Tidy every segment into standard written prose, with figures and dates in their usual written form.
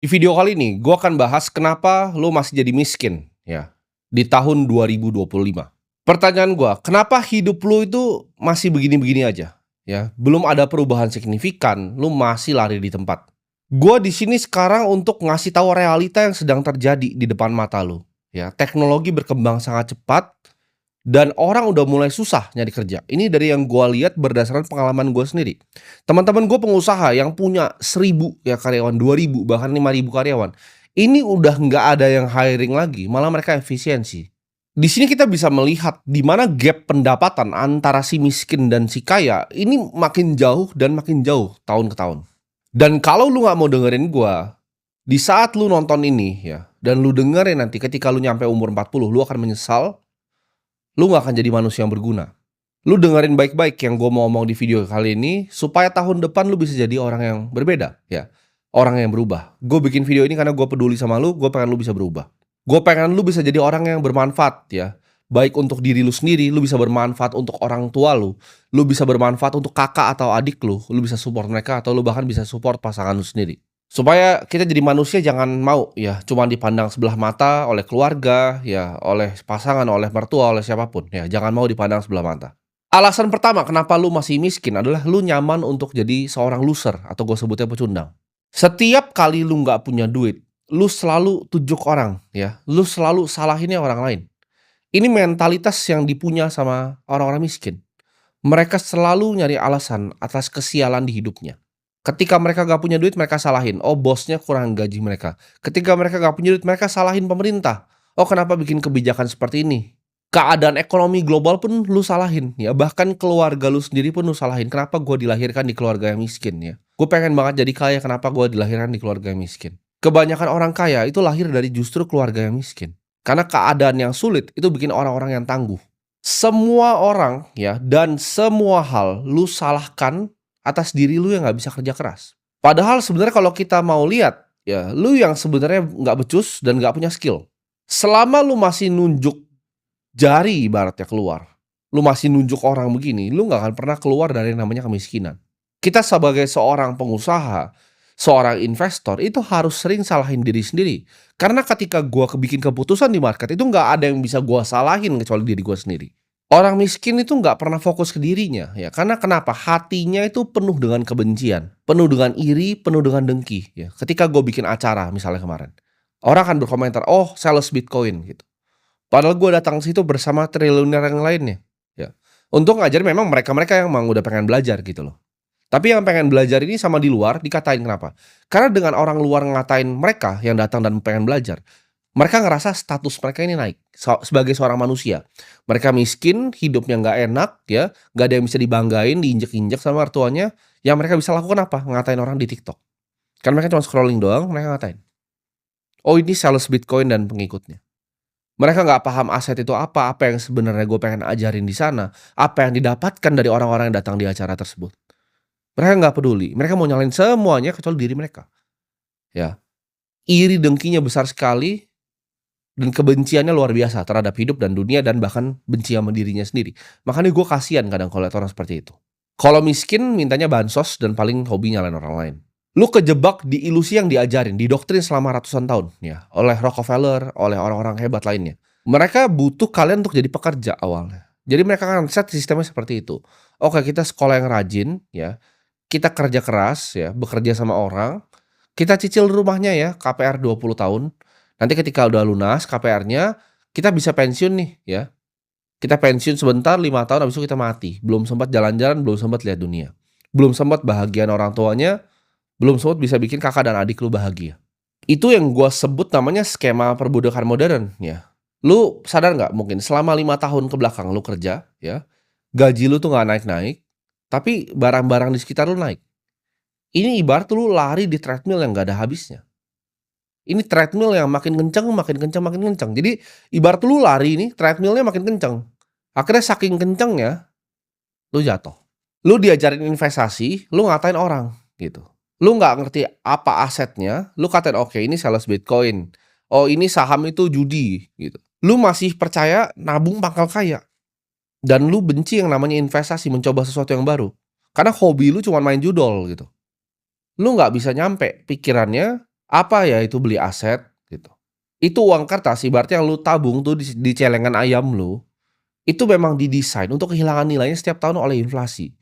Di video kali ini, gue akan bahas kenapa lo masih jadi miskin, ya, di tahun 2025. Pertanyaan gue, kenapa hidup lo itu masih begini-begini aja, ya? Belum ada perubahan signifikan, lo masih lari di tempat. Gue di sini sekarang untuk ngasih tahu realita yang sedang terjadi di depan mata lo, ya. Teknologi berkembang sangat cepat dan orang udah mulai susah nyari kerja. Ini dari yang gue lihat berdasarkan pengalaman gue sendiri. Teman-teman gue pengusaha yang punya 1.000 ya karyawan, 2.000 bahkan 5.000 karyawan. Ini udah nggak ada yang hiring lagi, malah mereka efisiensi. Di sini kita bisa melihat di mana gap pendapatan antara si miskin dan si kaya ini makin jauh dan makin jauh tahun ke tahun. Dan kalau lu nggak mau dengerin gue, di saat lu nonton ini ya, dan lu dengerin nanti ketika lu nyampe umur 40, lu akan menyesal. Lu gak akan jadi manusia yang berguna. Lu dengerin baik-baik yang gue mau ngomong di video kali ini, supaya tahun depan lu bisa jadi orang yang berbeda, ya. Orang yang berubah. Gue bikin video ini karena gue peduli sama lu, gue pengen lu bisa berubah. Gue pengen lu bisa jadi orang yang bermanfaat, ya. Baik untuk diri lu sendiri, lu bisa bermanfaat untuk orang tua lu bisa bermanfaat untuk kakak atau adik lu bisa support mereka, atau lu bahkan bisa support pasangan lu sendiri. Supaya kita jadi manusia jangan mau ya cuma dipandang sebelah mata oleh keluarga, ya oleh pasangan, oleh mertua, oleh siapapun ya, jangan mau dipandang sebelah mata. Alasan pertama kenapa lu masih miskin adalah lu nyaman untuk jadi seorang loser atau gue sebutnya pecundang. Setiap kali lu nggak punya duit, lu selalu tujuk orang ya, lu selalu salahinnya orang lain. Ini mentalitas yang dipunya sama orang-orang miskin. Mereka selalu nyari alasan atas kesialan di hidupnya. Ketika mereka nggak punya duit, mereka salahin, "Oh, bosnya kurang gaji mereka." Ketika mereka nggak punya duit, mereka salahin pemerintah. "Oh, kenapa bikin kebijakan seperti ini?" Keadaan ekonomi global pun lu salahin, ya. Bahkan keluarga lu sendiri pun lu salahin, "Kenapa gua dilahirkan di keluarga yang miskin, ya? Gue pengen banget jadi kaya, kenapa gua dilahirkan di keluarga yang miskin?" Kebanyakan orang kaya itu lahir dari justru keluarga yang miskin. Karena keadaan yang sulit itu bikin orang-orang yang tangguh. Semua orang, ya, dan semua hal lu salahkan atas diri lu yang nggak bisa kerja keras. Padahal sebenarnya kalau kita mau lihat, ya lu yang sebenarnya nggak becus dan nggak punya skill. Selama lu masih nunjuk jari ibaratnya keluar, lu masih nunjuk orang begini, lu nggak akan pernah keluar dari yang namanya kemiskinan. Kita sebagai seorang pengusaha, seorang investor itu harus sering salahin diri sendiri. Karena ketika gua bikin keputusan di market itu nggak ada yang bisa gua salahin kecuali diri gua sendiri. Orang miskin itu nggak pernah fokus ke dirinya, ya. Karena kenapa? Hatinya itu penuh dengan kebencian, penuh dengan iri, penuh dengan dengki, ya. Ketika gue bikin acara misalnya kemarin, orang akan berkomentar, "Oh, sales Bitcoin," gitu. Padahal gue datang ke situ bersama triliuner yang lainnya, ya. Untuk ngajarin memang mereka-mereka yang emang udah pengen belajar gitu loh. Tapi yang pengen belajar ini sama di luar dikatain kenapa? Karena dengan orang luar ngatain mereka yang datang dan pengen belajar, mereka ngerasa status mereka ini naik, sebagai seorang manusia. Mereka miskin, hidupnya nggak enak ya, nggak ada yang bisa dibanggain, diinjek-injek sama mertuanya, yang mereka bisa lakukan apa? Ngatain orang di TikTok. Kan mereka cuma scrolling doang, mereka ngatain. Oh, ini sales Bitcoin dan pengikutnya. Mereka nggak paham aset itu apa yang sebenarnya gue pengen ajarin di sana, apa yang didapatkan dari orang-orang yang datang di acara tersebut. Mereka nggak peduli, mereka mau nyalain semuanya kecuali diri mereka, ya. Iri dengkinya besar sekali. Dan kebenciannya luar biasa terhadap hidup dan dunia dan bahkan benci sama dirinya sendiri. Makanya gue kasihan kadang kalau lihat orang seperti itu. Kalau miskin mintanya bansos dan paling hobi nyalain orang lain. Lu kejebak di ilusi yang diajarin, didoktrin selama ratusan tahun ya, oleh Rockefeller, oleh orang-orang hebat lainnya. Mereka butuh kalian untuk jadi pekerja awalnya. Jadi mereka kan set sistemnya seperti itu. Oke, kita sekolah yang rajin ya, kita kerja keras ya, bekerja sama orang, kita cicil rumahnya ya, KPR 20 tahun. Nanti ketika udah lunas KPR-nya, kita bisa pensiun nih ya. Kita pensiun sebentar 5 tahun habis itu kita mati. Belum sempat jalan-jalan, belum sempat lihat dunia. Belum sempat bahagian orang tuanya, belum sempat bisa bikin kakak dan adik lu bahagia. Itu yang gua sebut namanya skema perbudakan modern ya. Lu sadar nggak mungkin selama 5 tahun ke belakang lu kerja ya, gaji lu tuh nggak naik-naik, tapi barang-barang di sekitar lu naik. Ini ibarat lu lari di treadmill yang nggak ada habisnya. Ini treadmill yang makin kencang makin kencang makin kencang. Jadi ibarat lu lari nih, treadmill-nya makin kencang. Akhirnya saking kencengnya, lu jatuh. Lu diajarin investasi, lu ngatain orang, gitu. Lu nggak ngerti apa asetnya, lu katain, "Oke, ini sales Bitcoin. Oh, ini saham itu judi," gitu. Lu masih percaya nabung pangkal kaya. Dan lu benci yang namanya investasi, mencoba sesuatu yang baru. Karena hobi lu cuma main judol, gitu. Lu nggak bisa nyampe pikirannya Apa ya itu beli aset gitu. Itu uang kertas ibaratnya yang lu tabung tuh di celengan ayam lu, itu memang didesain untuk kehilangan nilainya setiap tahun oleh inflasi.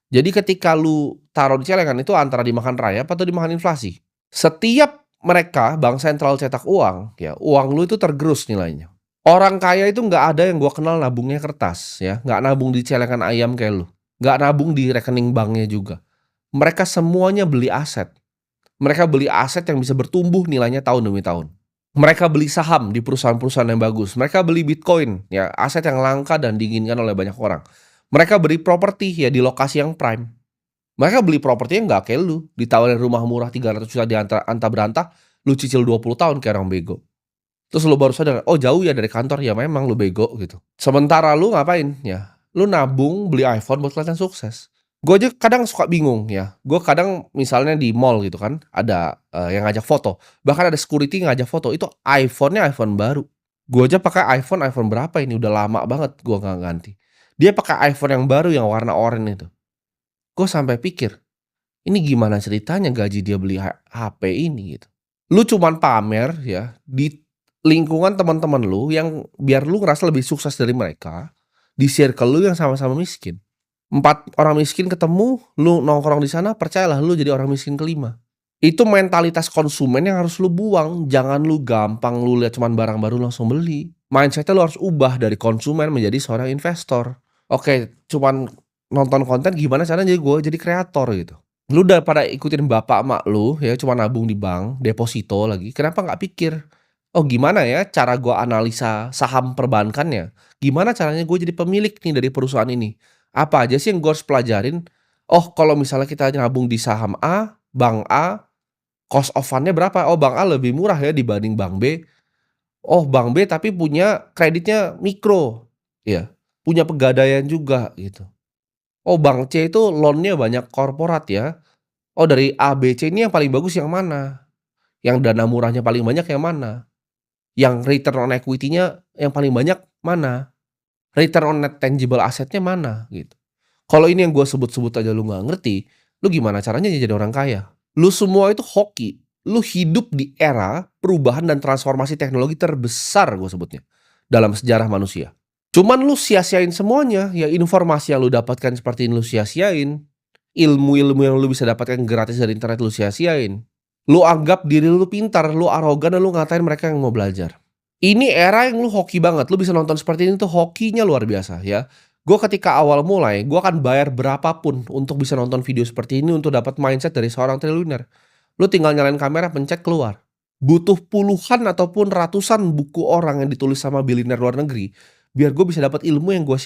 Jadi ketika lu taruh di celengan itu antara dimakan rayap atau dimakan inflasi. Setiap mereka bank sentral cetak uang, ya uang lu itu tergerus nilainya. Orang kaya itu nggak ada yang gua kenal nabungnya kertas ya, nggak nabung di celengan ayam kayak lu, nggak nabung di rekening banknya juga. Mereka semuanya beli aset. Mereka beli aset yang bisa bertumbuh nilainya tahun demi tahun. Mereka beli saham di perusahaan-perusahaan yang bagus. Mereka beli Bitcoin, ya aset yang langka dan diinginkan oleh banyak orang. Mereka beli properti ya di lokasi yang prime. Mereka beli propertinya nggak kayak lu, ditawarin rumah murah 300 juta di antah berantah, lu cicil 20 tahun kayak orang bego. Terus lu baru sadar, oh jauh ya dari kantor, ya memang lu bego gitu. Sementara lu ngapain ya? Lu nabung beli iPhone buat kelihatan sukses. Gue aja kadang suka bingung ya. Gue kadang misalnya di mall gitu kan, ada yang ngajak foto. Bahkan ada security ngajak foto, itu iPhone-nya iPhone baru. Gue aja pakai iPhone berapa ini? Udah lama banget gue nggak ganti. Dia pakai iPhone yang baru yang warna oranye itu. Gue sampai pikir, ini gimana ceritanya gaji dia beli HP ini gitu. Lu cuman pamer ya di lingkungan teman-teman lu yang biar lu ngerasa lebih sukses dari mereka, di circle lu yang sama-sama miskin. 4 orang miskin ketemu, lu nongkrong di sana, percayalah lu jadi orang miskin kelima. Itu mentalitas konsumen yang harus lu buang, jangan lu gampang lu lihat cuman barang baru langsung beli. Mindset-nya lu harus ubah dari konsumen menjadi seorang investor. Oke, cuman nonton konten gimana caranya jadi kreator gitu. Lu daripada ikutin bapak emak lu ya cuma nabung di bank, deposito lagi, kenapa nggak pikir, "Oh gimana ya cara gua analisa saham perbankannya? Gimana caranya gue jadi pemilik nih dari perusahaan ini? Apa aja sih yang gue harus pelajarin? Oh kalau misalnya kita nabung di saham A, bank A, cost of fund-nya berapa? Oh bank A lebih murah ya dibanding bank B. Oh bank B tapi punya kreditnya mikro, ya, punya pegadaian juga," gitu. Oh bank C itu loan-nya banyak korporat ya. Oh dari A, B, C ini yang paling bagus yang mana? Yang dana murahnya paling banyak yang mana? Yang return on equity-nya yang paling banyak mana? Return on net tangible asset-nya mana? Gitu. Kalau ini yang gua sebut-sebut aja lu nggak ngerti, lu gimana caranya jadi orang kaya? Lu semua itu hoki. Lu hidup di era perubahan dan transformasi teknologi terbesar gua sebutnya, dalam sejarah manusia. Cuman lu sia-siain semuanya, ya informasi yang lu dapatkan seperti ini lu sia-siain. Ilmu-ilmu yang lu bisa dapatkan gratis dari internet lu sia-siain. Lu anggap diri lu pintar, lu arogan dan lu ngatain mereka yang mau belajar. Ini era yang lu hoki banget, lu bisa nonton seperti ini tuh hokinya luar biasa ya. Gue ketika awal mulai, gue akan bayar berapapun untuk bisa nonton video seperti ini untuk dapat mindset dari seorang triliuner. Lu tinggal nyalain kamera, pencet keluar. Butuh puluhan ataupun ratusan buku orang yang ditulis sama bilioner luar negeri, biar gue bisa dapat ilmu yang gue